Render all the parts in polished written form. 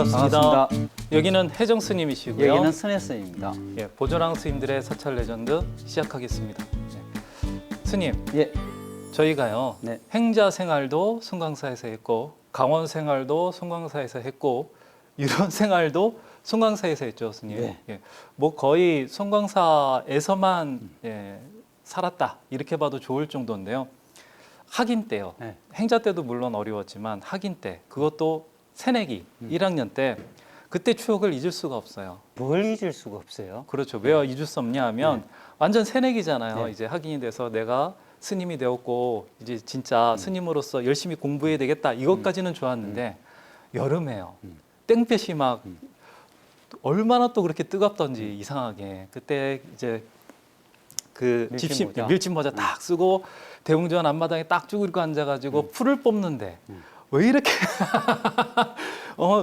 반갑습니다. 반갑습니다. 여기는 혜정 스님이시고요. 여기는 선혜 스님입니다. 예, 보존왕 스님들의 사찰 레전드 시작하겠습니다. 예. 스님, 예, 저희가요 네. 행자 생활도 송광사에서 했고 강원 생활도 송광사에서 했고 유런 생활도 송광사에서 했죠, 스님. 네. 예, 뭐 거의 송광사에서만 살았다 이렇게 봐도 좋을 정도인데요. 학인 때요. 네. 행자 때도 물론 어려웠지만 학인 때 그것도 새내기 1학년 때 그때 추억을 잊을 수가 없어요. 뭘 잊을 수가 없어요. 그렇죠. 왜 잊을 수 없냐 하면 완전 새내기잖아요. 네. 이제 학인이 돼서 내가 스님이 되었고 이제 진짜 스님으로서 열심히 공부해야 되겠다. 이것까지는 좋았는데 여름에요. 땡볕이 막 얼마나 또 그렇게 뜨겁던지 이상하게 그때 이제 그 밀짚 모자. 밀짚 모자 딱 쓰고 대웅전 앞마당에 딱 쭈그리고 앉아가지고 풀을 뽑는데 왜 이렇게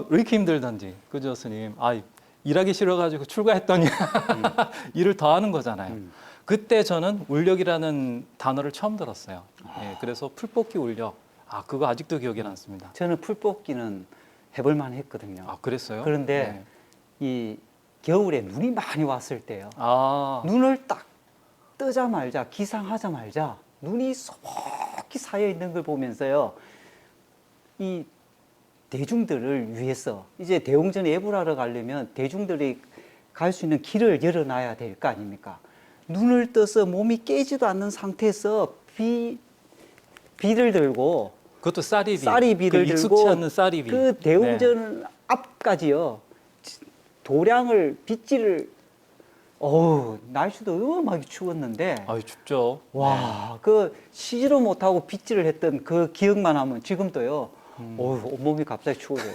왜 이렇게 힘들던지 그죠 스님? 아 일하기 싫어가지고 출가했더니 일을 더 하는 거잖아요. 그때 저는 울력이라는 단어를 처음 들었어요. 예, 그래서 풀뽑기 울력. 아 그거 아직도 기억에 남습니다. 저는 풀 뽑기는 해볼만 했거든요. 아 그랬어요? 그런데 이 겨울에 눈이 많이 왔을 때요. 아 눈을 딱 뜨자마자 기상하자마자 눈이 소복히 쌓여 있는 걸 보면서요. 이 대중들을 위해서 이제 대웅전 예불하러 가려면 대중들이 갈 수 있는 길을 열어놔야 될 거 아닙니까? 눈을 떠서 몸이 깨지도 않는 상태에서 비를 들고 그것도 쌀이비. 쌀이비를 그 익숙치 들고 않는 쌀이비. 그 대웅전 앞까지요 도량을 빗질을 날씨도 음하게 추웠는데 아유 춥죠. 와 그 쉬지도 못하고 빗질을 했던 그 기억만 하면 지금도요 온몸이 갑자기 추워져요.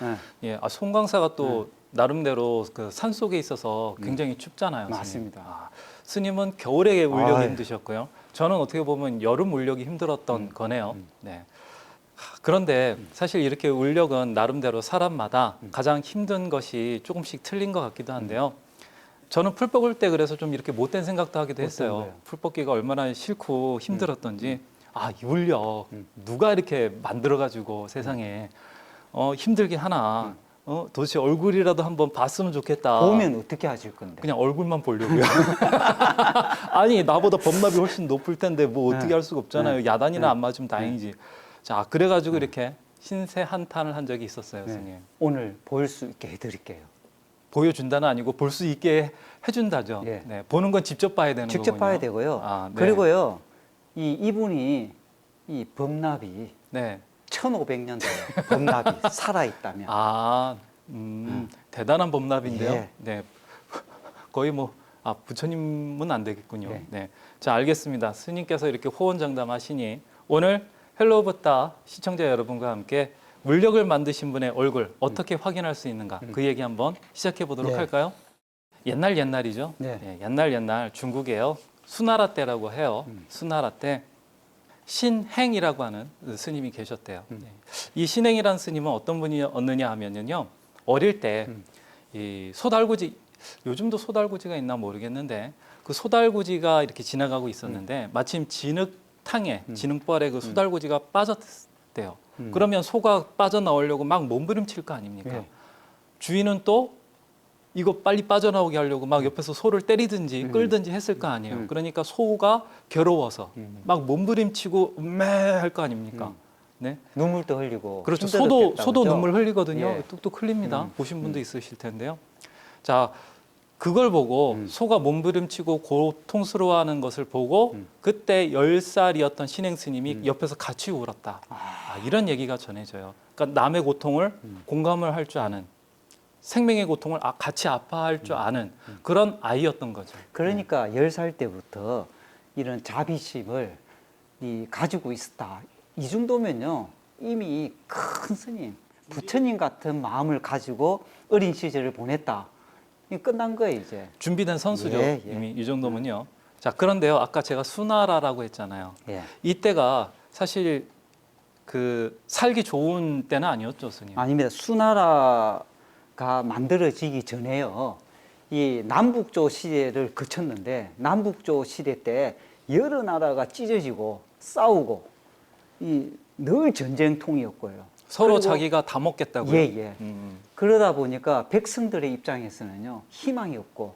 네. 예, 아, 송광사가 또 나름대로 그 산 속에 있어서 굉장히 춥잖아요. 스님. 맞습니다. 아, 스님은 겨울에 울력이 아유. 힘드셨고요. 저는 어떻게 보면 여름 울력이 힘들었던 거네요. 네. 그런데 사실 이렇게 울력은 나름대로 사람마다 가장 힘든 것이 조금씩 틀린 것 같기도 한데요. 저는 풀 뽑을 때 그래서 좀 이렇게 못된 생각도 하기도 했어요. 거예요? 풀 뽑기가 얼마나 싫고 힘들었던지. 아, 이 울력 누가 이렇게 만들어가지고 세상에 힘들게 하나. 도대체 얼굴이라도 한번 봤으면 좋겠다. 보면 어떻게 하실 건데? 그냥 얼굴만 보려고요. 아니 나보다 법납이 훨씬 높을 텐데 뭐 어떻게 할 수가 없잖아요. 야단이나 안 맞으면 다행이지. 자 그래가지고 이렇게 신세 한탄을 한 적이 있었어요, 선생님. 오늘 볼 수 있게 해드릴게요. 보여준다는 아니고 볼 수 있게 해준다죠. 예. 네, 보는 건 직접 봐야 되는 직접 거군요. 봐야 되고요. 아, 네. 그리고요 이분이 이 범납이 네. 1500년도에 범납이 살아있다면 아, 대단한 법납인데요. 예. 네. 거의 뭐, 부처님은 안 되겠군요. 네. 네. 자, 알겠습니다. 스님께서 이렇게 호언장담하시니 오늘 헬로우부터 시청자 여러분과 함께 물력을 만드신 분의 얼굴 어떻게 확인할 수 있는가 그 얘기 한번 시작해 보도록 네. 할까요? 옛날이죠. 네. 옛날 수나라 수나라 때라고 해요. 수나라 때 신행이라고 하는 스님이 계셨대요. 이 신행이라는 스님은 어떤 분이었느냐 하면요, 어릴 때 이 소달구지, 요즘도 소달구지가 있나 모르겠는데 그 소달구지가 이렇게 지나가고 있었는데 마침 진흙벌에 그 소달구지가 빠졌대요. 그러면 소가 빠져나오려고 막 몸부림칠 거 아닙니까? 네. 주인은 또 이거 빨리 빠져나오게 하려고 막 옆에서 소를 때리든지 끌든지 했을 거 아니에요. 그러니까 소가 괴로워서 막 몸부림치고 할 거 아닙니까? 네. 눈물도 흘리고 그렇죠. 힘들었겠다, 소도 그죠? 눈물 흘리거든요. 예. 뚝뚝 흘립니다. 보신 분도 있으실 텐데요. 자, 그걸 보고 소가 몸부림치고 고통스러워하는 것을 보고 그때 10살이었던 신행 스님이 옆에서 같이 울었다. 이런 얘기가 전해져요. 그러니까 남의 고통을 공감을 할 줄 아는, 생명의 고통을 같이 아파할 줄 아는 그런 아이였던 거죠. 그러니까 10살 때부터 이런 자비심을 가지고 있었다. 이 정도면요 이미 큰 스님, 부처님 같은 마음을 가지고 어린 시절을 보냈다. 이 끝난 거예요 이제. 준비된 선수죠. 예. 이미 이 정도면요. 자, 그런데요. 아까 제가 수나라라고 했잖아요. 예. 이때가 사실 그 살기 좋은 때는 아니었죠, 스님. 아닙니다. 수나라가 만들어지기 전에요. 이 남북조 시대를 거쳤는데 남북조 시대 때 여러 나라가 찢어지고 싸우고 늘 전쟁통이었고요. 서로 그리고- 자기가 다 먹겠다고요. 예, 예. 그러다 보니까 백성들의 입장에서는요, 희망이 없고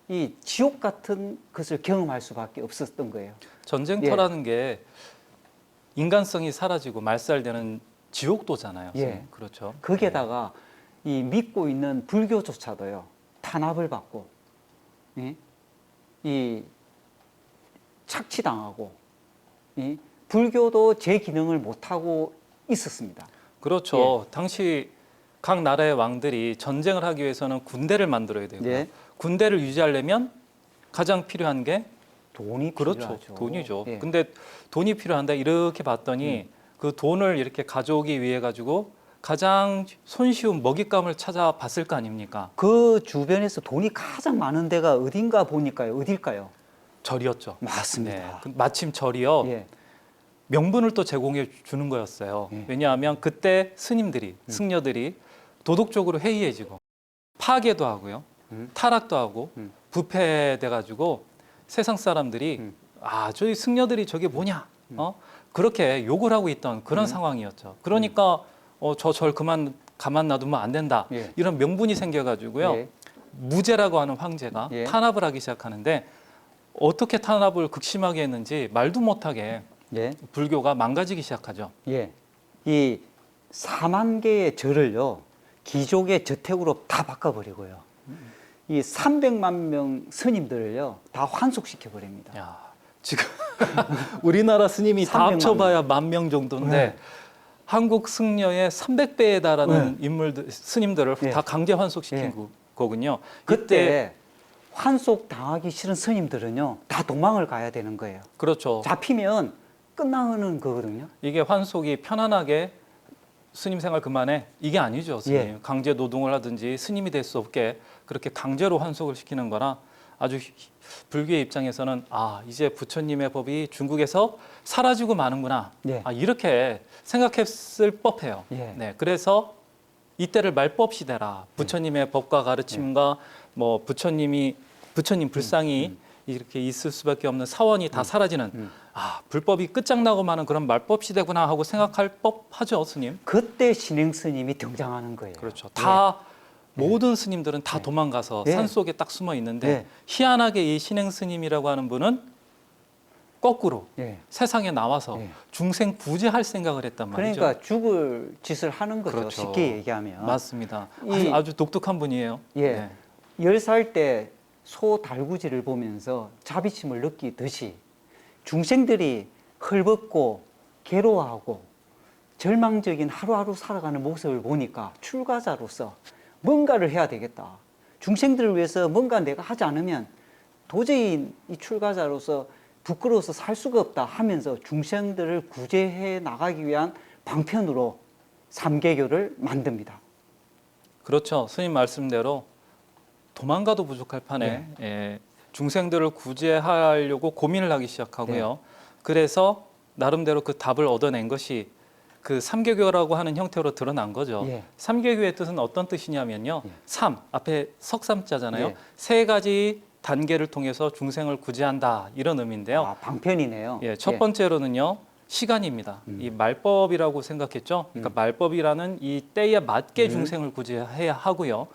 이 지옥 같은 것을 경험할 수밖에 없었던 거예요. 전쟁터라는 게 인간성이 사라지고 말살되는 지옥도잖아요. 예. 선생님. 그렇죠. 거기에다가 이 믿고 있는 불교조차도요, 탄압을 받고, 예? 이 착취당하고, 이 불교도 제 기능을 못하고 있었습니다. 그렇죠. 예. 당시 각 나라의 왕들이 전쟁을 하기 위해서는 군대를 만들어야 되고요. 예. 군대를 유지하려면 가장 필요한 게 돈이 그렇죠. 필요하죠. 돈이죠. 예. 근데 돈이 필요한데 이렇게 봤더니 그 돈을 이렇게 가져오기 위해 가지고 가장 손쉬운 먹잇감을 찾아봤을 거 아닙니까? 그 주변에서 돈이 가장 많은 데가 어딘가 보니까요. 어딜까요? 절이었죠. 맞습니다. 네. 마침 절이요. 예. 명분을 또 제공해 주는 거였어요. 예. 왜냐하면 그때 스님들이, 승려들이 도덕적으로 해이해지고 파괴도 하고요. 타락도 하고 부패돼 가지고 세상 사람들이 저희 승려들이 저게 뭐냐? 그렇게 욕을 하고 있던 그런 상황이었죠. 그러니까 저 절 가만 놔두면 안 된다. 예. 이런 명분이 생겨 가지고요. 예. 무제라고 하는 황제가 예. 탄압을 하기 시작하는데 어떻게 탄압을 극심하게 했는지 말도 못하게 예. 불교가 망가지기 시작하죠. 예. 이 4만 개의 절을요, 귀족의 저택으로 다 바꿔버리고요. 이 300만 명 스님들을요, 다 환속시켜 버립니다. 야, 지금 우리나라 스님이 다 300만 합쳐봐야 10,000명 정도인데 네. 한국 승려의 300배에 달하는 인물들, 스님들을 네. 다 강제 환속시킨 네. 거군요. 그때 환속 당하기 싫은 스님들은요, 다 도망을 가야 되는 거예요. 그렇죠. 잡히면 끝나는 거거든요. 이게 환속이 편안하게 스님 생활 그만해 이게 아니죠, 스님. 예. 강제 노동을 하든지 스님이 될 수 없게 그렇게 강제로 환속을 시키는 거라 아주 불교의 입장에서는 이제 부처님의 법이 중국에서 사라지고 마는구나. 예. 이렇게 생각했을 법해요. 예. 네, 그래서 이때를 말법 시대라. 부처님의 법과 가르침과 뭐 부처님 불상이 이렇게 있을 수밖에 없는 사원이 다 사라지는 불법이 끝장나고 마는 그런 말법 시대구나 하고 생각할 법하죠, 스님. 그때 신행 스님이 등장하는 거예요. 그렇죠. 다 모든 스님들은 다 도망가서 예. 산 속에 딱 숨어 있는데 예. 희한하게 이 신행 스님이라고 하는 분은 거꾸로 예. 세상에 나와서 예. 중생 구제할 생각을 했단 말이죠. 그러니까 죽을 짓을 하는 거죠. 그렇죠. 쉽게 얘기하면. 맞습니다. 이- 아주 독특한 분이에요. 예. 네. 10살 때 소 달구지를 보면서 자비심을 느끼듯이 중생들이 헐벗고 괴로워하고 절망적인 하루하루 살아가는 모습을 보니까 출가자로서 뭔가를 해야 되겠다. 중생들을 위해서 뭔가 내가 하지 않으면 도저히 이 출가자로서 부끄러워서 살 수가 없다 하면서 중생들을 구제해 나가기 위한 방편으로 삼계교를 만듭니다. 그렇죠. 스님 말씀대로 도망가도 부족할 판에 중생들을 구제하려고 고민을 하기 시작하고요. 그래서 나름대로 그 답을 얻어낸 것이 그 삼계교라고 하는 형태로 드러난 거죠. 예. 삼계교의 뜻은 어떤 뜻이냐면요. 삼, 앞에 석삼자잖아요. 예. 세 가지 단계를 통해서 중생을 구제한다 이런 의미인데요. 방편이네요. 첫 번째로는요. 시간입니다. 이 말법이라고 생각했죠. 그러니까 말법이라는 이 때에 맞게 중생을 구제해야 하고요.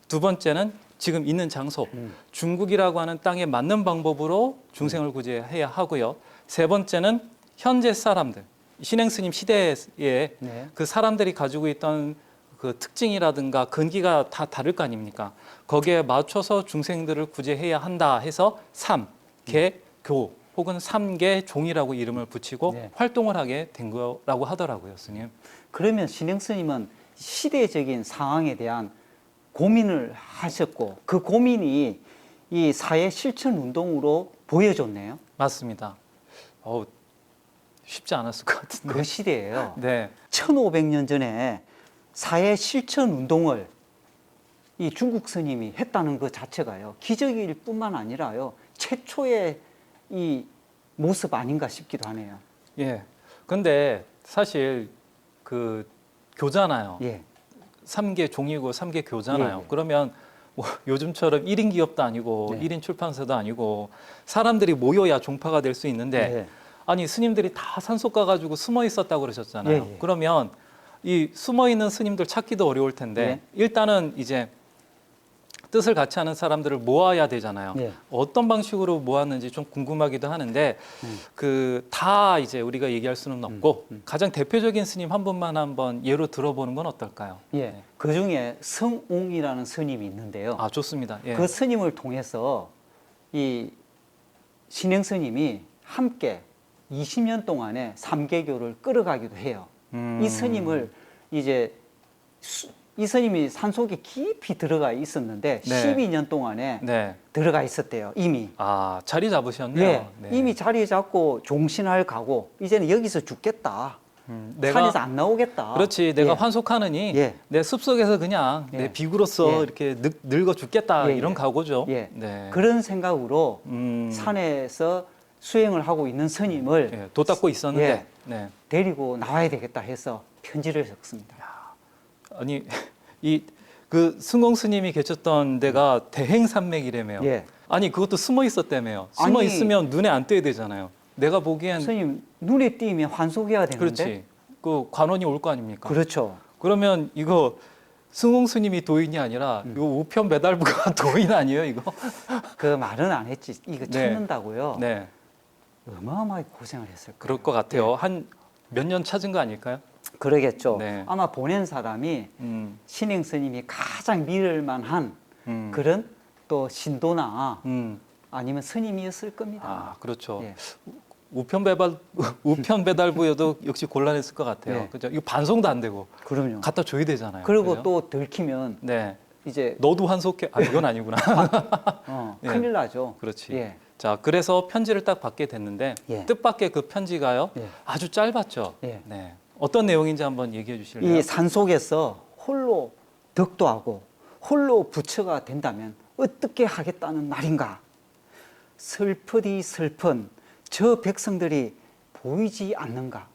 두 번째는 지금 있는 장소, 중국이라고 하는 땅에 맞는 방법으로 중생을 구제해야 하고요. 세 번째는 현재 사람들, 신행 스님 시대에 네. 그 사람들이 가지고 있던 그 특징이라든가 근기가 다 다를 거 아닙니까? 거기에 맞춰서 중생들을 구제해야 한다 해서 삼계교 혹은 삼계종이라고 이름을 붙이고 네. 활동을 하게 된 거라고 하더라고요, 스님. 그러면 신행 스님은 시대적인 상황에 대한 고민을 하셨고 그 고민이 이 사회 실천 운동으로 보여줬네요. 맞습니다. 쉽지 않았을 것 같은데. 그 시대예요. 네. 1500년 전에 사회 실천 운동을 이 중국 스님이 했다는 그 자체가요. 기적일 뿐만 아니라요. 최초의 이 모습 아닌가 싶기도 하네요. 예. 근데 사실 그 교잖아요. 예. 삼계 종이고 삼계 교잖아요. 예, 예. 그러면 뭐 요즘처럼 1인 기업도 아니고 네. 1인 출판사도 아니고 사람들이 모여야 종파가 될 수 있는데 예. 아니 스님들이 다 산속 가가지고 숨어 있었다고 그러셨잖아요. 예, 예. 그러면 이 숨어 있는 스님들 찾기도 어려울 텐데 일단은 이제 뜻을 같이 하는 사람들을 모아야 되잖아요. 예. 어떤 방식으로 모았는지 좀 궁금하기도 하는데 그 다 이제 우리가 얘기할 수는 없고 가장 대표적인 스님 한 분만 한번 예로 들어보는 건 어떨까요? 예. 그 중에 성웅이라는 스님이 있는데요. 아 좋습니다. 예. 그 스님을 통해서 이 신행 스님이 함께 20년 동안에 삼계교를 끌어가기도 해요. 이 스님을 이제 이 스님이 산속에 깊이 들어가 있었는데 네. 12년 동안에 네. 들어가 있었대요. 이미. 아 자리 잡으셨네요. 예, 네. 이미 자리 잡고 종신할 가고 이제는 여기서 죽겠다. 산에서 안 나오겠다. 그렇지 내가 예. 환속하느니 예. 내 숲속에서 그냥 예. 내 비구로서 예. 이렇게 늙어 죽겠다 예, 이런 예. 각오죠. 예. 네. 그런 생각으로 산에서 수행을 하고 있는 스님을 예, 도 닦고 있었는데 예. 네. 데리고 나와야 되겠다 해서 편지를 적습니다. 아니 이 그 승공 스님이 계셨던 데가 대행산맥이라며요. 예. 아니 그것도 숨어 있었다며요. 숨어 아니, 있으면 눈에 안 띄어야 되잖아요. 내가 보기엔 스님 눈에 띄면 환속해야 되는데. 그렇지. 그 관원이 올 거 아닙니까? 그렇죠. 그러면 이거 승공 스님이 도인이 아니라 이거 우편 배달부가 도인 아니에요, 이거? 그 말은 안 했지. 이거 네. 찾는다고요. 네. 어마어마하게 고생을 했을 거예요. 그럴 것 같아요. 한 몇 년 찾은 거 아닐까요? 그러겠죠. 네. 아마 보낸 사람이 신행 스님이 가장 믿을 만한 그런 또 신도나 아니면 스님이었을 겁니다. 아, 그렇죠. 예. 우편 배달부여도 역시 곤란했을 것 같아요. 네. 그죠? 이거 반송도 안 되고 그럼요. 갖다 줘야 되잖아요. 그리고 그죠? 또 들키면 네. 이제 너도 환속해. 아, 이건 아니구나. 예. 큰일 나죠. 그렇지. 예. 자, 그래서 편지를 딱 받게 됐는데 예. 뜻밖의 그 편지가요. 예. 아주 짧았죠. 예. 네. 어떤 내용인지 한번 얘기해 주실래요? 이 산속에서 홀로 덕도하고 홀로 부처가 된다면 어떻게 하겠다는 말인가? 슬프디 슬픈 저 백성들이 보이지 않는가?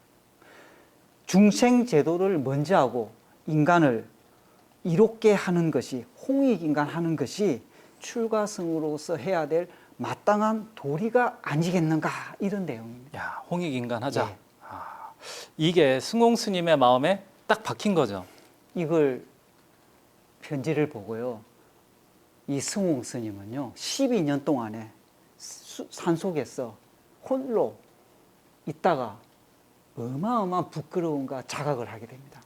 중생 제도를 먼저 하고 인간을 이롭게 하는 것이 홍익인간 하는 것이 출가승으로서 해야 될 마땅한 도리가 아니겠는가 이런 내용입니다. 야, 홍익인간 하자. 예. 아, 이게 승공 스님의 마음에 딱 박힌 거죠. 이걸 편지를 보고요. 이 승홍 스님은요. 12년 동안에 산속에서 홀로 있다가 어마어마한 부끄러움과 자각을 하게 됩니다.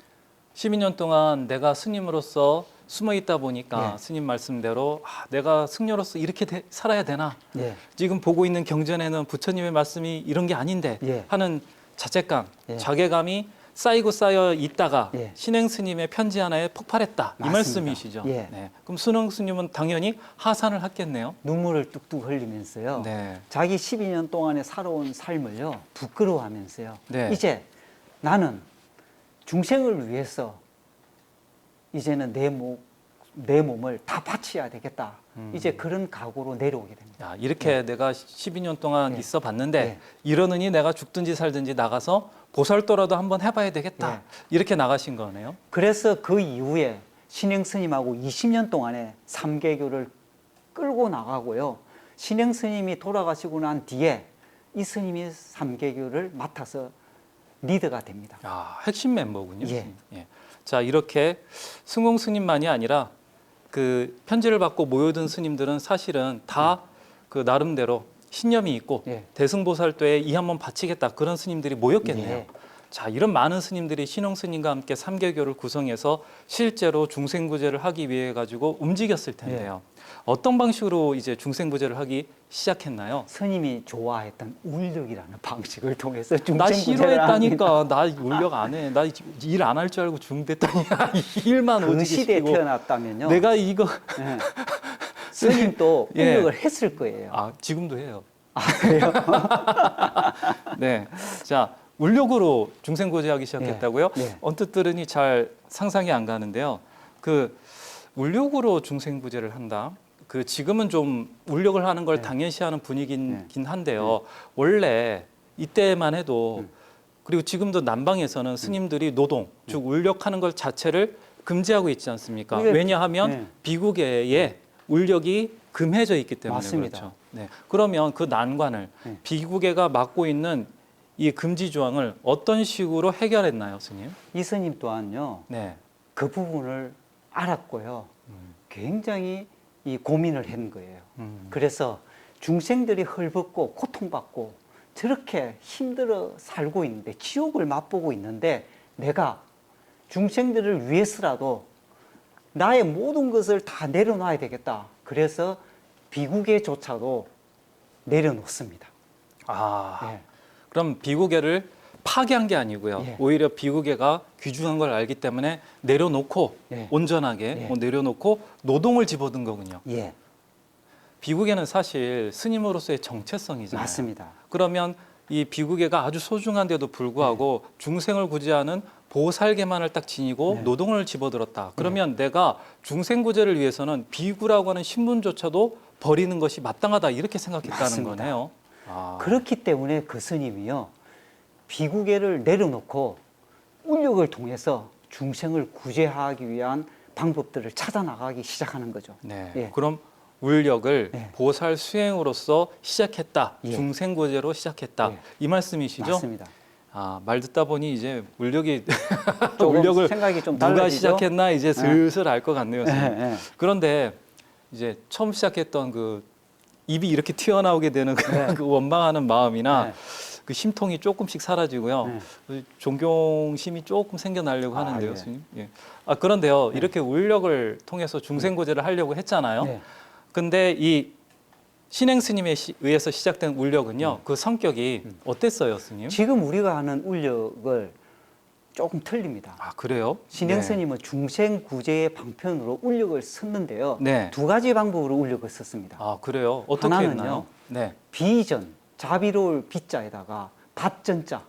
12년 동안 내가 스님으로서 숨어 있다 보니까 예. 스님 말씀대로 내가 승려로서 이렇게 살아야 되나? 예. 지금 보고 있는 경전에는 부처님의 말씀이 이런 게 아닌데 예. 하는 자책감, 예. 자괴감이 쌓이고 쌓여 있다가 예. 신행 스님의 편지 하나에 폭발했다. 이 맞습니다. 말씀이시죠. 예. 네. 그럼 순흥 스님은 당연히 하산을 했겠네요. 눈물을 뚝뚝 흘리면서요. 네. 자기 12년 동안에 살아온 삶을요. 부끄러워하면서요. 네. 이제 나는 중생을 위해서 이제는 내 몸을 다 바쳐야 되겠다. 이제 그런 각오로 내려오게 됩니다. 야, 이렇게 내가 12년 동안 예. 있어 봤는데 예. 이러느니 내가 죽든지 살든지 나가서 보살도라도 한번 해봐야 되겠다. 예. 이렇게 나가신 거네요. 그래서 그 이후에 신행 스님하고 20년 동안에 삼계교를 끌고 나가고요. 신행 스님이 돌아가시고 난 뒤에 이 스님이 삼계교를 맡아서 리더가 됩니다. 야, 핵심 멤버군요. 예. 예. 자, 이렇게 승공 스님만이 아니라 그 편지를 받고 모여든 스님들은 사실은 다 그 나름대로 신념이 있고 예. 대승보살도에 이 한번 바치겠다 그런 스님들이 모였겠네요. 예. 자, 이런 많은 스님들이 신홍 스님과 함께 삼계교를 구성해서 실제로 중생구제를 하기 위해 가지고 움직였을 텐데요. 어떤 방식으로 이제 중생구제를 하기 시작했나요? 스님이 좋아했던 울력이라는 방식을 통해서 나 중생구제를 합니다. 싫어했다니까. 나 울력 안 해. 나 일 안 할 줄 알고 중됐더니 일만 그 오지게 시대에 시키고. 태어났다면요. 내가 이거 예. 스님도 예. 울력을 했을 거예요. 아 지금도 해요. 그래요? 네. 자 울력으로 중생구제하기 시작했다고요? 예. 언뜻 들으니 잘 상상이 안 가는데요. 그 울력으로 중생구제를 한다. 그 지금은 좀 울력을 하는 걸 당연시하는 분위기긴 한데요. 원래 이때만 해도 그리고 지금도 남방에서는 스님들이 노동, 즉 울력하는 것 자체를 금지하고 있지 않습니까? 이게- 왜냐하면 네. 비구계에 울력이 금해져 있기 때문에 맞습니다. 그렇죠. 네. 그러면 그 난관을 네. 비구계가 맡고 있는 이 금지 조항을 어떤 식으로 해결했나요, 스님? 이 스님 또한요, 네. 그 부분을 알았고요. 굉장히 이 고민을 한 거예요. 그래서 중생들이 헐벗고 고통받고 저렇게 힘들어 살고 있는데, 지옥을 맛보고 있는데, 내가 중생들을 위해서라도 나의 모든 것을 다 내려놔야 되겠다. 그래서 비구계조차도 내려놓습니다. 아, 예. 그럼 비구계를 파괴한 게 아니고요. 예. 오히려 비구계가 귀중한 걸 알기 때문에 내려놓고 예. 온전하게 예. 내려놓고 노동을 집어든 거군요. 예, 비구계는 사실 스님으로서의 정체성이잖아요. 맞습니다. 그러면 이 비구계가 아주 소중한데도 불구하고 중생을 구제하는 보살계만을 딱 지니고 네. 노동을 집어들었다. 그러면 내가 중생 구제를 위해서는 비구라고 하는 신분조차도 버리는 것이 마땅하다 이렇게 생각했다는 맞습니다. 거네요. 아. 그렇기 때문에 그 스님이요, 비구계를 내려놓고 울력을 통해서 중생을 구제하기 위한 방법들을 찾아 나가기 시작하는 거죠. 네. 예. 그럼 울력을 네. 보살 수행으로서 시작했다. 예. 중생 구제로 시작했다. 예. 이 말씀이시죠? 맞습니다. 아, 말 듣다 보니 이제 울력이 조금 울력을 생각이 좀 누가 달라지죠? 시작했나 이제 슬슬 알 것 같네요. 예, 선생님. 예. 그런데 이제 처음 시작했던 그 입이 이렇게 튀어나오게 되는 네. 그 원망하는 마음이나 네. 그 심통이 조금씩 사라지고요. 네. 그 존경심이 조금 생겨나려고 아, 하는데요, 예. 스님. 예. 아, 그런데요, 이렇게 울력을 통해서 중생고제를 하려고 했잖아요. 네. 근데 이 신행 스님에 의해서 시작된 울력은요, 그 성격이 어땠어요, 스님? 지금 우리가 하는 울력을 조금 틀립니다. 아, 그래요? 신행 네. 스님은 중생 구제의 방편으로 울력을 썼는데요. 네. 두 가지 방법으로 울력을 썼습니다. 아, 그래요? 어떻게 하나는요, 했나요? 네. 비전, 자비로울 비자에다가 밭전자,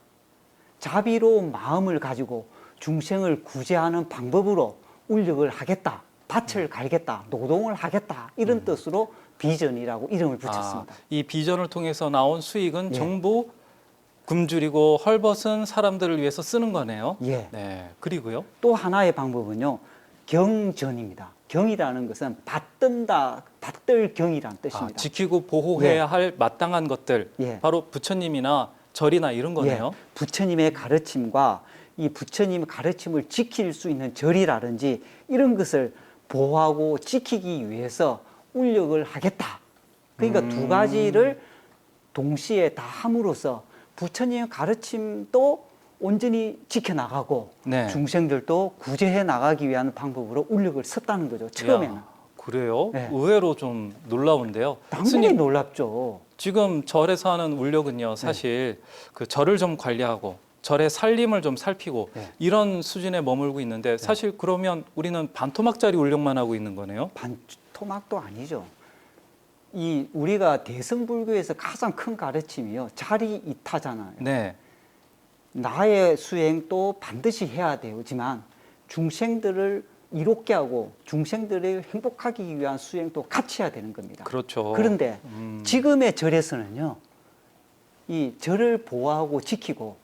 자비로운 마음을 가지고 중생을 구제하는 방법으로 울력을 하겠다, 밭을 갈겠다, 노동을 하겠다, 이런 뜻으로 비전이라고 이름을 붙였습니다. 아, 이 비전을 통해서 나온 수익은 예. 전부 굶주리고 헐벗은 사람들을 위해서 쓰는 거네요. 예. 네. 그리고요. 또 하나의 방법은요, 경전입니다. 경이라는 것은 받든다, 받들 경이라는 아, 뜻입니다. 지키고 보호해야 예. 할 마땅한 것들. 예. 바로 부처님이나 절이나 이런 거네요. 예, 부처님의 가르침과 이 부처님의 가르침을 지킬 수 있는 절이라든지 이런 것을 보호하고 지키기 위해서 울력을 하겠다. 그러니까 두 가지를 동시에 다 함으로써 부처님의 가르침도 온전히 지켜나가고 네. 중생들도 구제해 나가기 위한 방법으로 울력을 썼다는 거죠. 처음에는. 이야, 그래요? 네. 의외로 좀 놀라운데요. 당연히 스님, 놀랍죠. 지금 절에서 하는 울력은요, 사실 그 절을 좀 관리하고 절의 살림을 좀 살피고 네. 이런 수준에 머물고 있는데 사실 그러면 우리는 반토막짜리 울력만 하고 있는 거네요. 반토막도 아니죠. 이 우리가 대승불교에서 가장 큰 가르침이요, 자리 이타잖아요. 네. 나의 수행도 반드시 해야 되지만 중생들을 이롭게 하고 중생들을 행복하기 위한 수행도 같이 해야 되는 겁니다. 그렇죠. 그런데 지금의 절에서는요, 이 절을 보호하고 지키고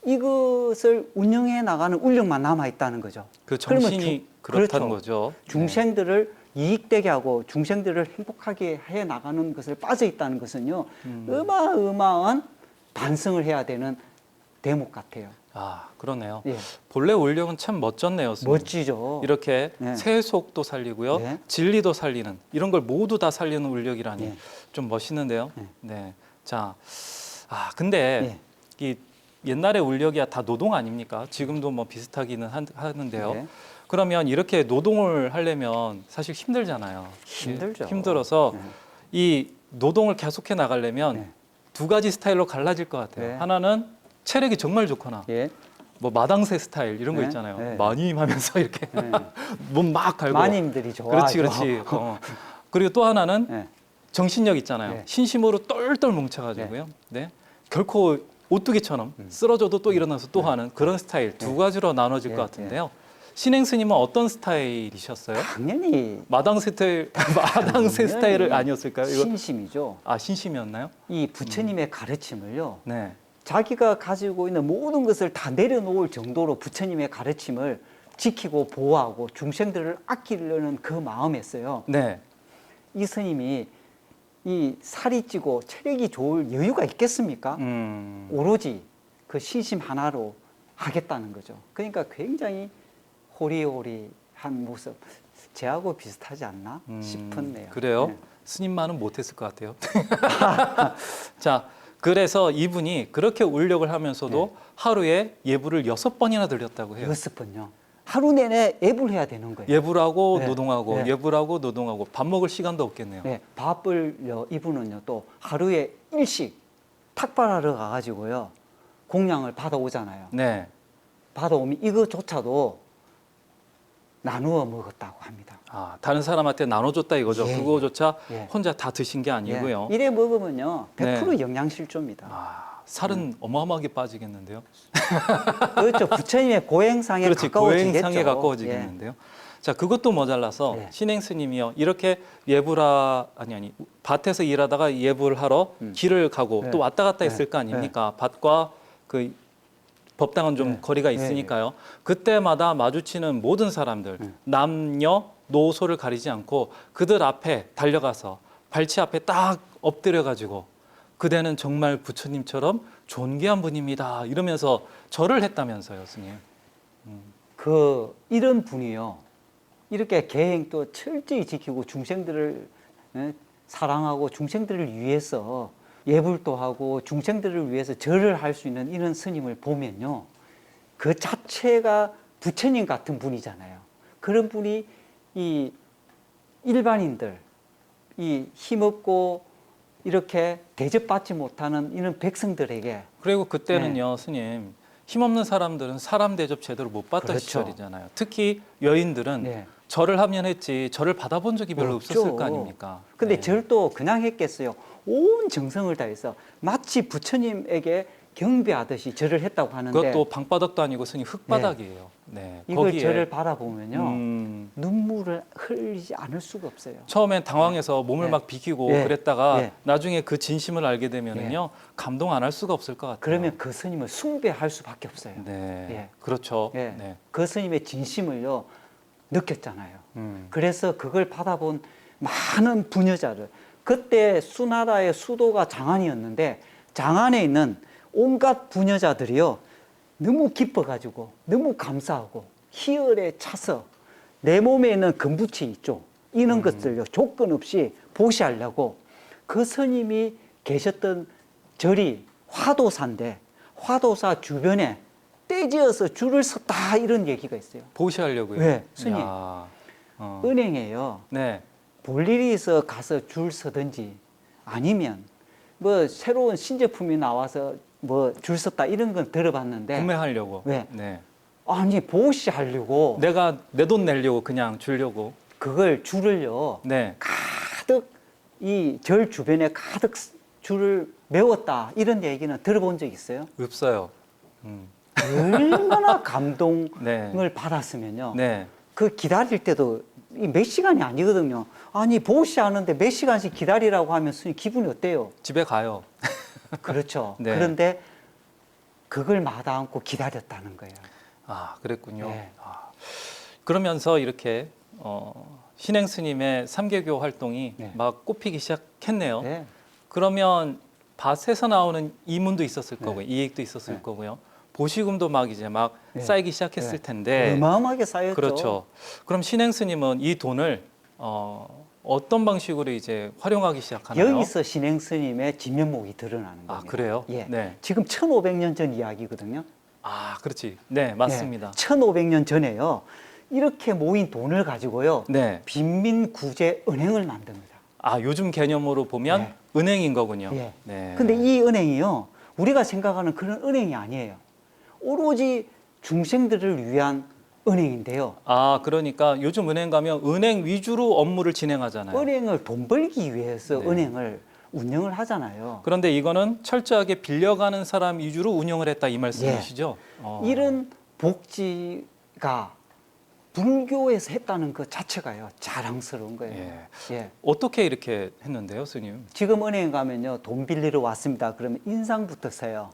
이것을 운영해 나가는 울력만 남아 있다는 거죠. 그 그러면 정신이 그렇다는 그렇죠. 거죠. 중생들을 이익되게 하고 중생들을 행복하게 해 나가는 것을 빠져 있다는 것은요, 어마어마한 반성을 해야 되는 대목 같아요. 아, 그러네요. 예. 본래 울력은 참 멋졌네요. 스님. 멋지죠. 이렇게 네. 세속도 살리고요, 네. 진리도 살리는 이런 걸 모두 다 살리는 울력이라니 네. 좀 멋있는데요. 네. 네. 자, 근데 이 옛날의 울력이야 다 노동 아닙니까? 지금도 뭐 비슷하기는 하는데요. 네. 그러면 이렇게 노동을 하려면 사실 힘들잖아요. 힘들죠. 힘들어서 네. 이 노동을 계속해 나가려면 네. 두 가지 스타일로 갈라질 것 같아요. 네. 하나는 체력이 정말 좋거나 예. 뭐 마당새 스타일 이런 거 네. 있잖아요. 네. 마님하면서 이렇게 네. 몸 막 갈고. 마님들이 좋아하죠. 그렇지, 그렇지. 그리고 또 하나는 네. 정신력 있잖아요. 네. 신심으로 똘똘 뭉쳐가지고요. 네. 결코 오뚜기처럼 쓰러져도 또 일어나서 또 하는 그런 스타일 두 가지로 나눠질 네. 것 같은데요. 신행 스님은 어떤 스타일이셨어요? 당연히 마당새 스타일을 아니었을까요? 이거? 신심이죠. 아, 신심이었나요? 이 부처님의 가르침을요, 네. 자기가 가지고 있는 모든 것을 다 내려놓을 정도로 부처님의 가르침을 지키고 보호하고 중생들을 아끼려는 그 마음에서요, 네. 이 스님이 이 살이 찌고 체력이 좋을 여유가 있겠습니까? 오로지 그 신심 하나로 하겠다는 거죠. 그러니까 굉장히 호리호리한 모습, 제하고 비슷하지 않나 싶었네요. 그래요? 네. 스님만은 못했을 것 같아요. 자, 그래서 이분이 그렇게 울력을 하면서도 하루에 예불을 6번이나 드렸다고 해요. 6번요. 하루 내내 예불 해야 되는 거예요. 예불하고 네. 노동하고 네. 예불하고 노동하고 밥 먹을 시간도 없겠네요. 네, 밥을요, 이분은요, 또 하루에 일씩 탁발하러 가가지고요, 공양을 받아오잖아요. 네. 받아오면 이거조차도 나누어 먹었다고 합니다. 아, 다른 사람한테 나눠줬다 이거죠. 예, 그거조차 예. 혼자 다 드신 게 아니고요. 예, 이래 먹으면요, 100% 네. 영양실조입니다. 아, 살은 어마어마하게 빠지겠는데요. 그렇죠. 부처님의 고행상에 그렇지, 가까워지겠죠. 고행상에 가까워지겠는데요. 자, 그것도 모자라서 예. 신행 스님이요 이렇게 아니 밭에서 일하다가 예불하러 길을 가고 네. 또 왔다 갔다 네. 했을 거 아닙니까? 밭과 그 법당은 좀 네. 거리가 네, 있으니까요. 그때마다 마주치는 모든 사람들, 남녀 노소를 가리지 않고 그들 앞에 달려가서 발치 앞에 딱 엎드려 가지고 그대는 정말 부처님처럼 존귀한 분입니다. 이러면서 절을 했다면서요, 스님. 이런 분이요, 이렇게 계행도 철저히 지키고 중생들을 사랑하고 중생들을 위해서 예불도 하고 중생들을 위해서 절을 할 수 있는 이런 스님을 보면요, 그 자체가 부처님 같은 분이잖아요. 그런 분이 이 일반인들, 이 힘없고 이렇게 대접받지 못하는 이런 백성들에게, 그리고 그때는요, 스님, 힘없는 사람들은 사람 대접 제대로 못 받던 그렇죠. 시절이잖아요. 특히 여인들은 네. 절을 하면 했지 절을 받아본 적이 별로 없죠. 없었을 거 아닙니까? 근데 네. 절도 그냥 했겠어요. 온 정성을 다해서 마치 부처님에게 경배하듯이 절을 했다고 하는데, 그것도 방바닥도 아니고 스님 흙바닥이에요. 네. 이걸 거기에 절을 바라보면요, 음, 눈물을 흘리지 않을 수가 없어요. 처음엔 당황해서 몸을 네. 막 비키고 네. 그랬다가 네. 나중에 그 진심을 알게 되면은요 감동 안 할 수가 없을 것 같아요. 그러면 그 스님을 숭배할 수밖에 없어요. 네, 예. 그렇죠. 예. 네. 그 스님의 진심을요 느꼈잖아요. 음. 그래서 그걸 받아본 많은 부녀자들, 그때 수나라의 수도가 장안이었는데 장안에 있는 온갖 부녀자들이요 너무 기뻐가지고 너무 감사하고 희열에 차서 내 몸에 있는 금부치 있죠, 이런 것들요 조건 없이 보시하려고 그 스님이 계셨던 절이 화도사인데 화도사 주변에 떼지어서 줄을 섰다, 이런 얘기가 있어요. 보시하려고요. 네, 스님. 야, 은행에요, 네. 볼 일이 있어 가서 줄 서든지 아니면 뭐 새로운 신제품이 나와서 뭐 줄 섰다, 이런 건 들어봤는데, 구매하려고. 네. 네. 아니 보시하려고 내가 내 돈 내려고 그냥 주려고. 그걸 줄을요 네. 가득 이 절 주변에 가득 줄을 메웠다, 이런 얘기는 들어본 적 있어요? 없어요. 얼마나 감동을 네. 받았으면요. 네. 그 기다릴 때도 이 몇 시간이 아니거든요. 아니 보시하는데 몇 시간씩 기다리라고 하면 스님 기분이 어때요? 집에 가요. 그렇죠. 네. 그런데 그걸 마다 않고 기다렸다는 거예요. 아, 그랬군요. 네. 아, 그러면서 이렇게 신행 스님의 삼계교 활동이 네. 막 꽃피기 시작했네요. 네. 그러면 밭에서 나오는 이문도 있었을 네. 거고요. 이익도 있었을 네. 거고요. 보시금도 막 이제 막 네. 쌓이기 시작했을 네. 텐데. 어마어마하게 쌓였죠. 그렇죠. 그럼 신행 스님은 이 돈을 어떤 방식으로 이제 활용하기 시작하나요? 여기서 신행 스님의 진면목이 드러나는 아, 겁니다. 그래요? 예. 네. 지금 1500년 전 이야기거든요. 아, 그렇지. 네, 맞습니다. 1500년 전에요. 이렇게 모인 돈을 가지고요. 네. 빈민구제 은행을 만듭니다. 아, 요즘 개념으로 보면 네. 은행인 거군요. 예. 네. 근데 이 은행이요, 우리가 생각하는 그런 은행이 아니에요. 오로지 중생들을 위한 은행인데요. 아, 그러니까 요즘 은행 가면 은행 위주로 업무를 진행하잖아요. 은행을 돈 벌기 위해서 네. 은행을 운영을 하잖아요. 그런데 이거는 철저하게 빌려가는 사람 위주로 운영을 했다 이 말씀이시죠? 이런 복지가 불교에서 했다는 것 자체가요 자랑스러운 거예요. 예. 예. 어떻게 이렇게 했는데요, 스님? 지금 은행 가면요 돈 빌리러 왔습니다. 그러면 인상부터 써요.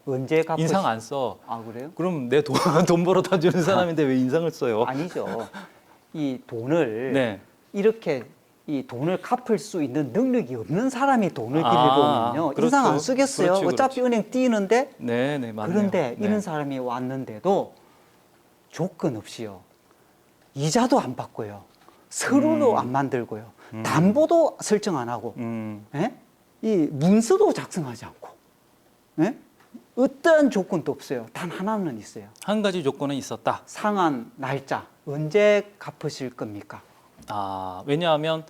언제 갚으시? 인상 안 써. 아 그래요? 그럼 내 돈 벌어다 주는 사람인데 왜 인상을 써요? 아니죠. 이 돈을 네. 이렇게 이 돈을 갚을 수 있는 능력이 없는 사람이 돈을 아, 빌려오면요. 그렇죠. 인상 안 쓰겠어요. 그렇지, 어차피 그렇지. 은행 뛰는데. 네, 네, 맞네요. 그런데 네. 이런 사람이 왔는데도 조건 없이요. 이자도 안 받고요. 서류도 안 만들고요. 담보도 설정 안 하고, 예? 이 문서도 작성하지 않고, 예? 어떠한 조건도 없어요. 단 하나는 있어요. 한 가지 조건은 있었다. 상한 날짜 언제 갚으실 겁니까? 아, 왜냐하면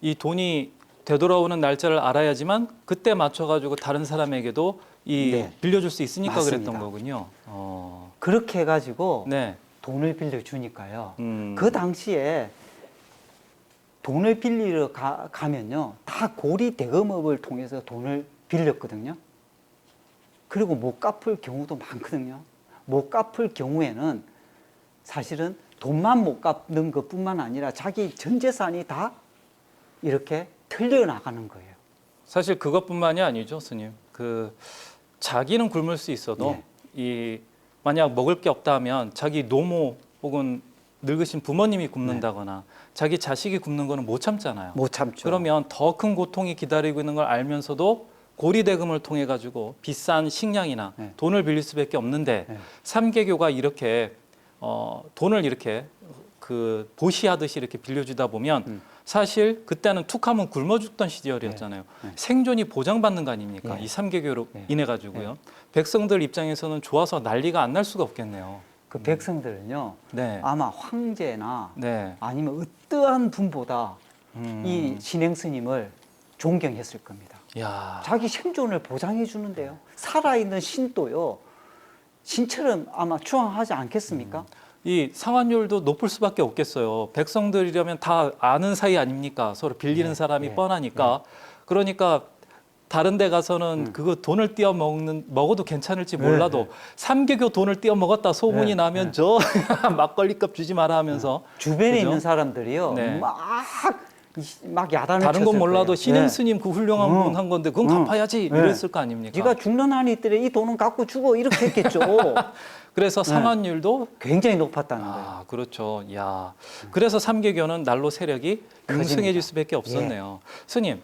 이 돈이 되돌아오는 날짜를 알아야지만 그때 맞춰가지고 다른 사람에게도 이 네. 빌려줄 수 있으니까 맞습니다. 그랬던 거군요. 그렇게 해가지고 네. 돈을 빌려주니까요. 음. 그 당시에 돈을 빌리러 가면요. 다 고리 대금업을 통해서 돈을 빌렸거든요. 그리고 못 갚을 경우도 많거든요. 못 갚을 경우에는 사실은 돈만 못 갚는 것뿐만 아니라 자기 전 재산이 다 이렇게 틀려나가는 거예요. 사실 그것뿐만이 아니죠, 스님. 자기는 굶을 수 있어도 네. 이 만약 먹을 게 없다 하면 자기 노모 혹은 늙으신 부모님이 굶는다거나 자기 자식이 굶는 거는 못 참잖아요. 못 참죠. 그러면 더 큰 고통이 기다리고 있는 걸 알면서도 고리대금을 통해 가지고 비싼 식량이나 네. 돈을 빌릴 수밖에 없는데 네. 삼계교가 이렇게 돈을 이렇게 보시하듯이 이렇게 빌려주다 보면 사실 그때는 툭하면 굶어 죽던 시절이었잖아요. 네. 네. 생존이 보장받는 거 아닙니까? 네. 이 삼계교로 네. 인해 가지고요. 백성들 입장에서는 좋아서 난리가 안 날 수가 없겠네요. 그 백성들은요. 네. 아마 황제나 네. 아니면 어떠한 분보다 음. 이 신행 스님을 존경했을 겁니다. 야. 자기 생존을 보장해 주는데요. 살아있는 신도요. 신처럼 아마 추앙하지 않겠습니까? 이 상환율도 높을 수밖에 없겠어요. 백성들이라면 다 아는 사이 아닙니까? 서로 빌리는 네, 사람이 네, 뻔하니까. 그러니까 다른 데 가서는 그거 돈을 띄어 먹어도 괜찮을지 몰라도 삼계교 돈을 띄어 먹었다 소문이 네, 나면 저 막걸리값 주지 마라 하면서 주변에 그죠? 있는 사람들이요. 네. 막 야단을 다른 건 쳤을 몰라도 거예요. 신행 네. 스님 그 훌륭한 분 한 건데 그건 갚아야지 네. 이랬을 거 아닙니까? 네가 죽는 한이 있더래 이 돈은 갖고 죽어 이렇게 했겠죠. 그래서 상환율도 굉장히 높았다는 거예요. 아, 그렇죠. 야. 그래서 삼계교는 날로 세력이 커집니다. 융성해질 수밖에 없었네요. 스님,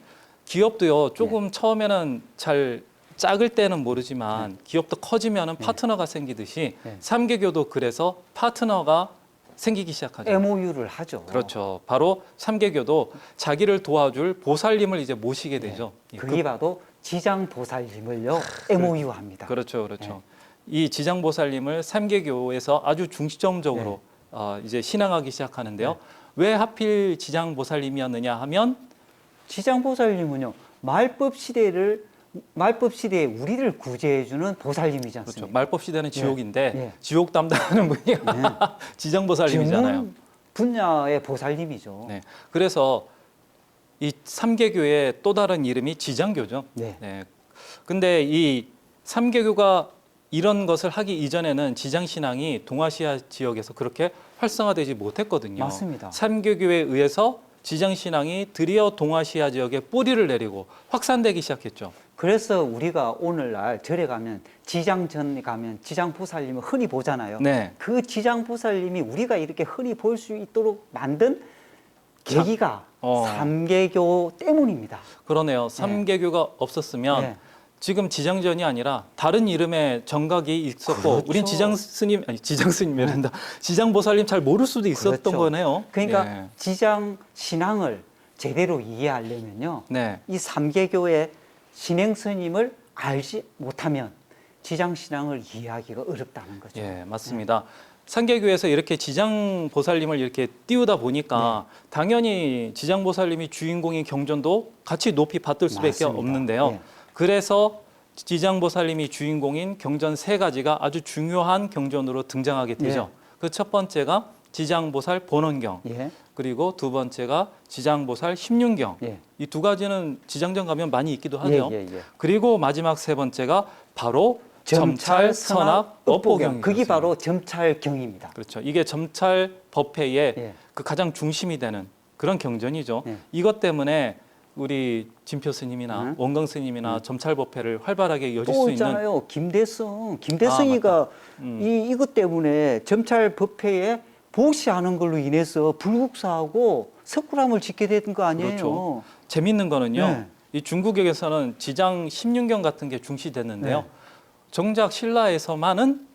기업도요. 조금 처음에는 잘 작을 때는 모르지만 기업도 커지면은 파트너가 생기듯이 네. 삼계교도 그래서 파트너가 생기기 시작하죠. MOU를 하죠. 그렇죠. 바로 삼계교도 자기를 도와줄 보살님을 이제 모시게 되죠. 예, 그게 바로 지장보살님을요 MOU합니다. 그렇죠, 그렇죠. 이 지장보살님을 삼계교에서 아주 중점적으로 이제 신앙하기 시작하는데요. 왜 하필 지장보살님이었느냐 하면 지장보살님은요 말법 시대에 우리를 구제해주는 보살님이지 그렇죠. 않습니까? 말법 시대는 지옥인데 네. 지옥 담당하는 분이 지장보살님이잖아요. 전문 분야의 보살님이죠. 네. 그래서 이 삼계교의 또 다른 이름이 지장교죠. 네. 근데 이 삼계교가 이런 것을 하기 이전에는 지장신앙이 동아시아 지역에서 그렇게 활성화되지 못했거든요. 맞습니다. 삼계교에 의해서 지장신앙이 드디어 동아시아 지역에 뿌리를 내리고 확산되기 시작했죠. 그래서 우리가 오늘날 절에 가면 지장전에 가면 지장보살님을 흔히 보잖아요. 네. 그 지장보살님이 우리가 이렇게 흔히 볼 수 있도록 만든 계기가 삼계교 때문입니다. 그러네요. 삼계교가 없었으면 네. 지금 지장전이 아니라 다른 이름의 정각이 있었고 그렇죠. 우린 지장스님 아니 지장스님이란다. 지장보살님 잘 모를 수도 있었던 그렇죠. 거네요. 그러니까 네. 지장 신앙을 제대로 이해하려면요. 네. 이 삼계교의 신행 스님을 알지 못하면 지장 신앙을 이해하기가 어렵다는 거죠. 예, 맞습니다. 삼계교에서 이렇게 지장보살님을 이렇게 띄우다 보니까 당연히 지장보살님이 주인공인 경전도 같이 높이 받들 수밖에 맞습니다. 없는데요. 네. 그래서 지장보살님이 주인공인 경전 3가지가 아주 중요한 경전으로 등장하게 되죠. 그 첫 번째가 지장보살 본원경, 예. 그리고 두 번째가 지장보살 십륜경. 예. 이 두 가지는 지장전 가면 많이 있기도 하죠. 예. 그리고 마지막 세 번째가 바로 점찰, 선악, 업보경. 그게 바로 점찰경입니다. 그렇죠. 이게 점찰 법회의 예. 그 가장 중심이 되는 그런 경전이죠. 예. 이것 때문에 우리 진표 스님이나 원광 스님이나 점찰 법회를 활발하게 여실 또 수 있는 있잖아요. 김대성이가 맞다. 이것 때문에 점찰 법회에 보시하는 걸로 인해서 불국사하고 석굴암을 짓게 된 거 아니에요. 그렇죠. 재밌는 거는요. 네. 이 중국에서는 지장 16경 같은 게 중시됐는데요. 네. 정작 신라에서만은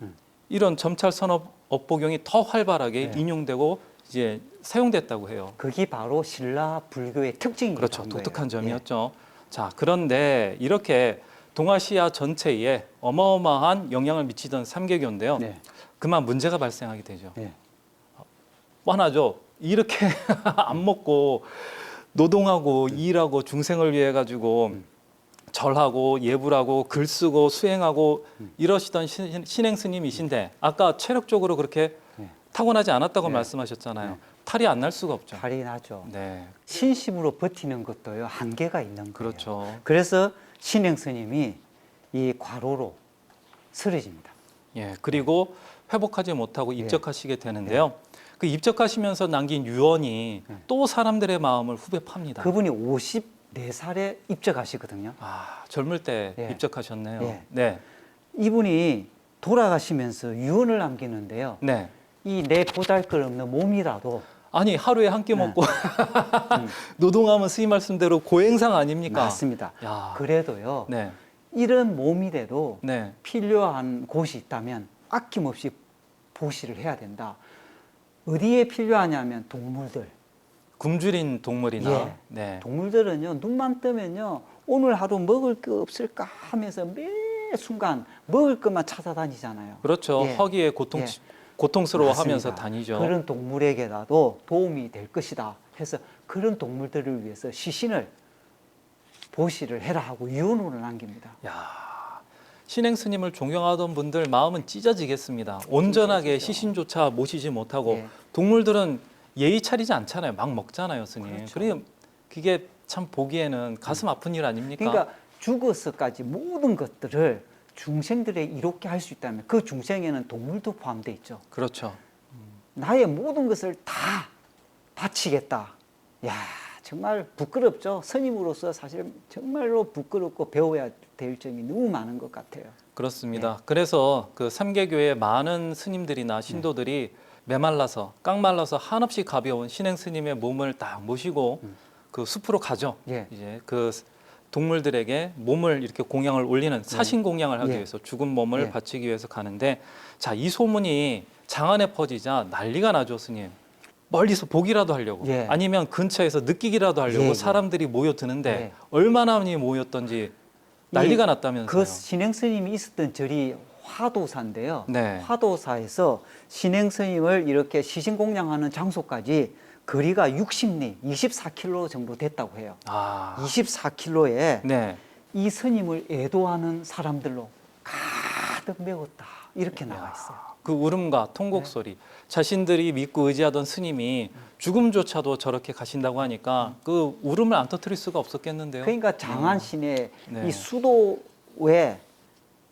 이런 점찰 선업 업보경이 더 활발하게 네. 인용되고 이제 사용됐다고 해요. 그게 바로 신라 불교의 특징이라는 그렇죠. 거예요. 독특한 예. 점이었죠. 자, 그런데 이렇게 동아시아 전체에 어마어마한 영향을 미치던 삼개교인데요. 네. 그만 문제가 발생하게 되죠. 네. 뻔하죠. 이렇게 안 먹고 노동하고 일하고 중생을 위해 가지고 절하고 예불하고 글 쓰고 수행하고 이러시던 신행 스님이신데 아까 체력적으로 그렇게 네. 타고나지 않았다고 네. 말씀하셨잖아요. 네. 탈이 안 날 수가 없죠. 탈이 나죠. 네, 신심으로 버티는 것도요 한계가 있는 거예요. 그렇죠. 그래서 신행 스님이 이 과로로 쓰러집니다. 예, 그리고 회복하지 못하고 입적하시게 되는데요. 그 입적하시면서 남긴 유언이 또 사람들의 마음을 후벼 팝니다. 그분이 54살에 입적하시거든요. 아, 젊을 때 예. 입적하셨네요. 예. 네, 이분이 돌아가시면서 유언을 남기는데요. 네. 이 내 보잘것없는 몸이라도 아니 하루에 한 끼 네. 먹고 노동하면 스님 말씀대로 고행상 아닙니까? 맞습니다. 야, 그래도요. 네, 이런 몸이라도 네, 필요한 곳이 있다면 아낌없이 보시를 해야 된다. 어디에 필요하냐면 동물들. 굶주린 동물이나 예. 네, 동물들은요 눈만 뜨면요 오늘 하루 먹을 게 없을까 하면서 매 순간 먹을 것만 찾아다니잖아요. 그렇죠. 예. 허기에 예. 고통스러워하면서 맞습니다. 다니죠. 그런 동물에게라도 도움이 될 것이다 해서 그런 동물들을 위해서 시신을 보시를 해라 하고 유언을 남깁니다. 야, 신행 스님을 존경하던 분들 마음은 찢어지겠습니다. 온전하게 찢어지죠. 시신조차 모시지 못하고 예. 동물들은 예의 차리지 않잖아요. 막 먹잖아요, 스님. 그렇죠. 그러니까 그게 참 보기에는 가슴 아픈 일 아닙니까? 그러니까 죽어서까지 모든 것들을 중생들에 이롭게 할 수 있다면 그 중생에는 동물도 포함되어 있죠. 그렇죠. 나의 모든 것을 다 바치겠다. 야, 정말 부끄럽죠. 스님으로서 사실 정말로 부끄럽고 배워야 될 점이 너무 많은 것 같아요. 그렇습니다. 그래서 그 삼계교의 많은 스님들이나 신도들이 메말라서 깡말라서 한없이 가벼운 신행 스님의 몸을 딱 모시고 그 숲으로 가죠. 예. 이제 그 동물들에게 몸을 이렇게 공양을 올리는 사신 공양을 하기 예. 위해서 죽은 몸을 예. 바치기 위해서 가는데 자, 이 소문이 장안에 퍼지자 난리가 나죠, 스님. 멀리서 보기라도 하려고 예. 아니면 근처에서 느끼기라도 하려고 예, 예. 사람들이 모여드는데 예. 얼마나 많이 모였던지 난리가 났다면서요. 그 신행 스님이 있었던 절이 화도사인데요. 네. 화도사에서 신행 스님을 이렇게 시신 공양하는 장소까지 거리가 60리, 24km 정도 됐다고 해요. 아, 24km에 네. 이 스님을 애도하는 사람들로 가득 메웠다. 이렇게 나와 있어요. 그 울음과 통곡 소리, 자신들이 믿고 의지하던 스님이 죽음조차도 저렇게 가신다고 하니까 그 울음을 안 터뜨릴 수가 없었겠는데요. 그러니까 장안 시내 네. 이 수도에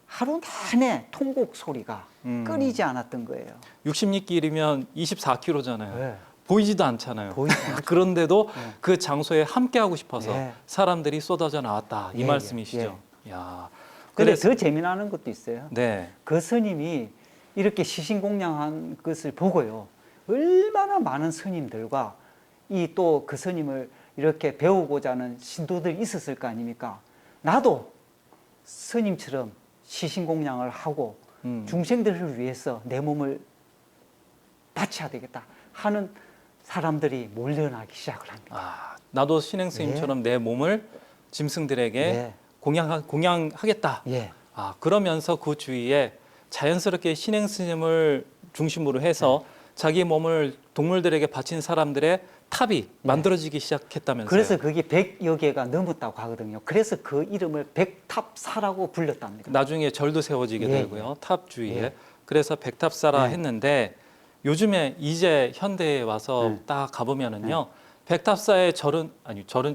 하루 내내 통곡 소리가 끊이지 않았던 거예요. 60리길이면 24km잖아요. 네. 보이지도 않잖아요. 보이지 않죠. 그런데도 네. 그 장소에 함께 하고 싶어서 네. 사람들이 쏟아져 나왔다. 이 예, 말씀이시죠. 야, 근데 그래서 더 재미나는 것도 있어요. 네, 그 스님이 이렇게 시신 공양한 것을 보고요. 얼마나 많은 스님들과 이 또 그 스님을 이렇게 배우고자 하는 신도들이 있었을 거 아닙니까? 나도 스님처럼 시신 공양을 하고 중생들을 위해서 내 몸을 바쳐야 되겠다 하는 사람들이 몰려나기 시작을 합니다. 아, 나도 신행 스님처럼 내 몸을 짐승들에게 네. 공양하겠다. 예. 아, 그러면서 그 주위에 자연스럽게 신행 스님을 중심으로 해서 자기 몸을 동물들에게 바친 사람들의 탑이 만들어지기 시작했다면서요. 그래서 그게 100여 개가 넘었다고 하거든요. 그래서 그 이름을 백탑사라고 불렀답니다. 나중에 절도 세워지게 예, 되고요. 탑 주위에. 예. 그래서 백탑사라 예. 했는데 요즘에 이제 현대에 와서 딱 가보면은요. 백탑사의 절은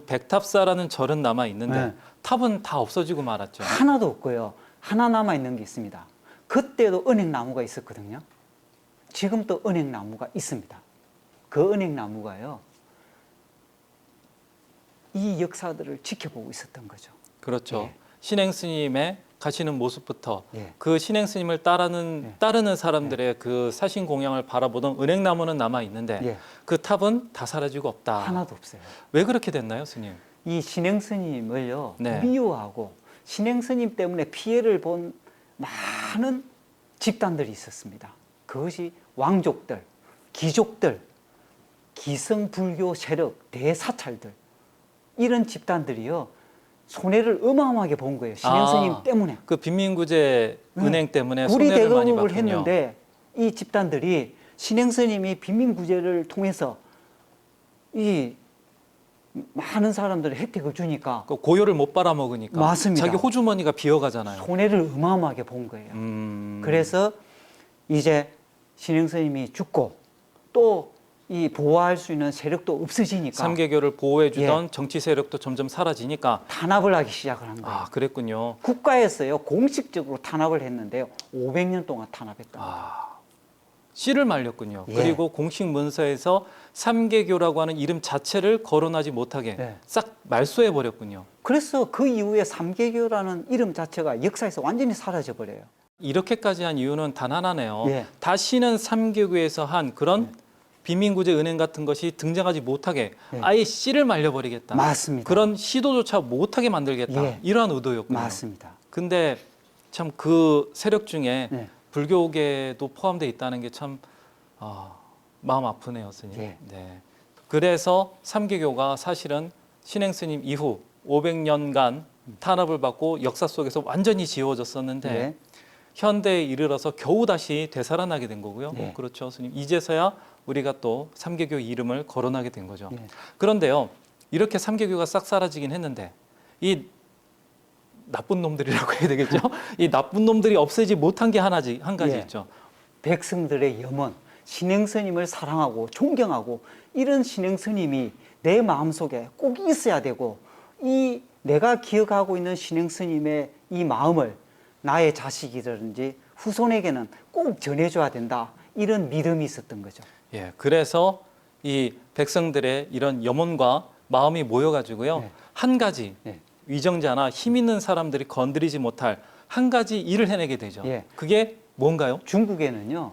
백탑사라는 절은 남아 있는데 예. 탑은 다 없어지고 말았죠. 하나도 없고요. 하나 남아 있는 게 있습니다. 그때도 은행나무가 있었거든요. 지금도 은행나무가 있습니다. 그 은행나무가요. 이 역사들을 지켜보고 있었던 거죠. 그렇죠. 예. 신행 스님의 가시는 모습부터 예. 그 신행 스님을 따르는 사람들의 그 사신 공양을 바라보던 은행나무는 남아 있는데 예. 그 탑은 다 사라지고 없다. 하나도 없어요. 왜 그렇게 됐나요, 스님? 이 신행 스님을요 네. 미워하고 신행 스님 때문에 피해를 본 많은 집단들이 있었습니다. 그것이 왕족들, 귀족들, 기성불교 세력, 대사찰들 이런 집단들이요 손해를 어마어마하게 본 거예요. 신행 스님 때문에. 그 빈민구제 은행 때문에 구리 손해를 많이 대거국을 봤군요. 했는데 이 집단들이 신행 스님이 빈민구제를 통해서 이 많은 사람들의 혜택을 주니까 그 고요를 못 빨아먹으니까 맞습니다. 자기 호주머니가 비어가잖아요. 손해를 어마어마하게 본 거예요. 그래서 이제 신행 스님이 죽고 또 이 보호할 수 있는 세력도 없어지니까 삼계교를 보호해주던 정치 세력도 점점 사라지니까 탄압을 하기 시작을 한 거예요. 아 그랬군요. 국가에서요 공식적으로 탄압을 했는데요 500년 동안 탄압했다. 씨를 말렸군요. 예. 그리고 공식 문서에서 삼계교라고 하는 이름 자체를 거론하지 못하게 예. 싹 말소해 버렸군요. 그래서 그 이후에 삼계교라는 이름 자체가 역사에서 완전히 사라져 버려요. 이렇게까지 한 이유는 단 하나네요. 예. 다시는 삼계교에서 한 그런 빈민구제 은행 같은 것이 등장하지 못하게 예. 아예 씨를 말려버리겠다. 맞습니다. 그런 시도조차 못하게 만들겠다. 예. 이러한 의도였군요. 맞습니다. 근데 참 그 세력 중에 네. 불교계도 포함되어 있다는 게 참 마음 아프네요, 스님. 예. 네. 그래서 삼계교가 사실은 신행 스님 이후 500년간 탄압을 받고 역사 속에서 완전히 지워졌었는데 네. 현대에 이르러서 겨우 다시 되살아나게 된 거고요. 네. 그렇죠, 스님. 이제서야 우리가 또 삼계교 이름을 거론하게 된 거죠. 네. 그런데요, 이렇게 삼계교가 싹 사라지긴 했는데 이 나쁜 놈들이라고 해야 되겠죠? 이 나쁜 놈들이 없애지 못한 게 한 가지 예. 있죠. 백성들의 염원, 신행 스님을 사랑하고 존경하고 이런 신행 스님이 내 마음속에 꼭 있어야 되고 이 내가 기억하고 있는 신행 스님의 이 마음을 나의 자식이라든지 후손에게는 꼭 전해줘야 된다. 이런 믿음이 있었던 거죠. 예, 그래서 이 백성들의 이런 염원과 마음이 모여가지고요. 네. 한 가지 네. 위정자나 힘 있는 사람들이 건드리지 못할 한 가지 일을 해내게 되죠. 예. 그게 뭔가요? 중국에는요,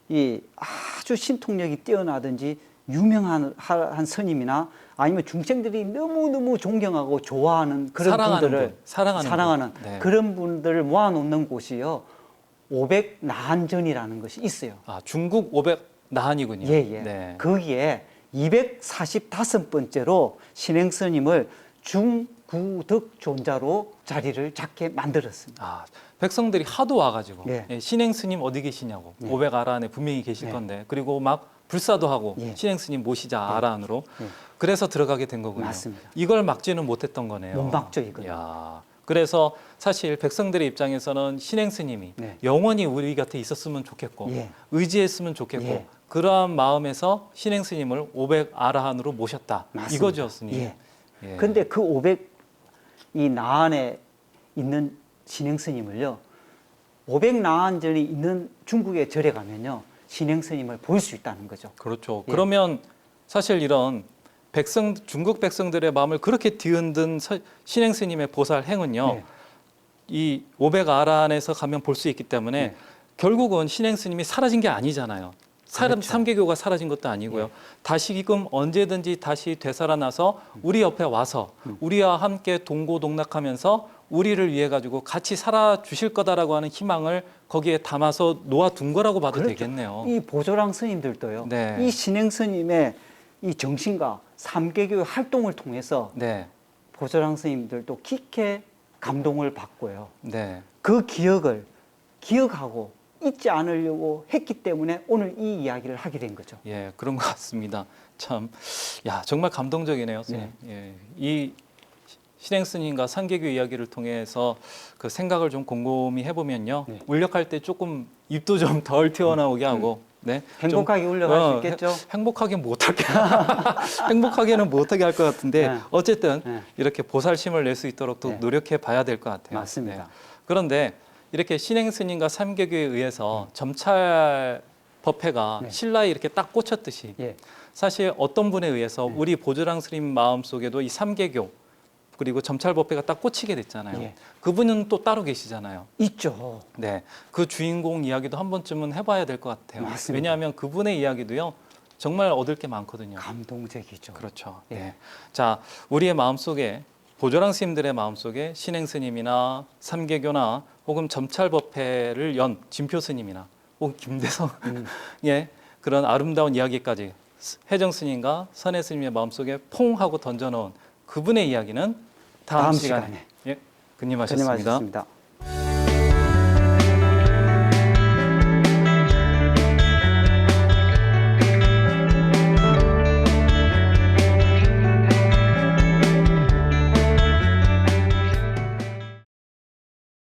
이 아주 신통력이 뛰어나든지 유명한 한 스님이나 아니면 중생들이 너무너무 존경하고 좋아하는 그런 사랑하는 분들을 분, 사랑하는 분. 네. 그런 분들을 모아놓는 곳이요, 500나한전이라는 것이 있어요. 중국 500 나한이군요. 예, 예. 네. 거기에 245번째로 신행 스님을 중구덕존자로 자리를 잡게 만들었습니다. 백성들이 하도 와가지고 예. 예, 신행 스님 어디 계시냐고 예. 500 아라한에 분명히 계실 예. 건데 그리고 막 불사도 하고 예. 신행 스님 모시자 아라한으로 예. 그래서 들어가게 된 거군요. 맞습니다. 이걸 막지는 못했던 거네요. 못 막죠, 이거는. 야, 그래서 사실 백성들의 입장에서는 신행 스님이 네. 영원히 우리 곁에 있었으면 좋겠고 예. 의지했으면 좋겠고 예. 그러한 마음에서 신행 스님을 500 아라한으로 모셨다. 맞습니다. 이거죠, 스님. 예. 예. 근데 그 500 이 나한에 있는 신행 스님을요, 500 나한전이 있는 중국의 절에 가면요, 신행 스님을 볼 수 있다는 거죠. 그렇죠. 예. 그러면 사실 이런 중국 백성들의 마음을 그렇게 뒤흔든 신행 스님의 보살 행은요. 네. 이 500 아란에서 가면 볼 수 있기 때문에 네. 결국은 신행 스님이 사라진 게 아니잖아요. 그렇죠. 삼계교가 사라진 것도 아니고요. 다시금 언제든지 다시 되살아나서 우리 옆에 와서 우리와 함께 동고동락하면서 우리를 위해 가지고 같이 살아 주실 거다라고 하는 희망을 거기에 담아서 놓아둔 거라고 봐도 그렇죠. 되겠네요. 이 보조랑 스님들도요, 네. 이 신행 스님의 이 정신과 삼계교 활동을 통해서 네. 보조랑 스님들도 깊게 감동을 받고요. 네. 그 기억을 기억하고 잊지 않으려고 했기 때문에 오늘 이 이야기를 하게 된 거죠. 예, 그런 것 같습니다. 참, 야, 정말 감동적이네요, 스님. 예, 이 신행 스님과 삼계교 이야기를 통해서 그 생각을 좀 곰곰이 해보면요, 네. 울력할 때 조금 입도 좀 덜 튀어나오게 하고, 네, 행복하게 울려갈 수 있겠죠? 행복하게 못하게, 행복하게는 못하게 할 것 같은데 네. 어쨌든 네. 이렇게 보살심을 낼 수 있도록 또 네. 노력해 봐야 될 것 같아요. 맞습니다. 그런데 이렇게 신행 스님과 삼계교에 의해서 점찰 법회가 네. 신라에 이렇게 딱 꽂혔듯이 예. 사실 어떤 분에 의해서 우리 보조랑 스님 마음 속에도 이 삼계교 그리고 점찰법회가 딱 꽂히게 됐잖아요. 예. 그분은 또 따로 계시잖아요. 있죠. 네, 그 주인공 이야기도 한 번쯤은 해봐야 될 것 같아요. 맞습니다. 왜냐하면 그분의 이야기도요 정말 얻을 게 많거든요. 감동적이죠. 그렇죠. 예. 네. 자, 우리의 마음속에 보조랑 스님들의 마음속에 신행 스님이나 삼계교나 혹은 점찰법회를 연 진표 스님이나 혹은 김대성 예 그런 아름다운 이야기까지 혜정 스님과 선혜 스님의 마음속에 퐁 하고 던져놓은 그분의 이야기는 다음 시간에 예, 근님하셨습니다. 고생하셨습니다.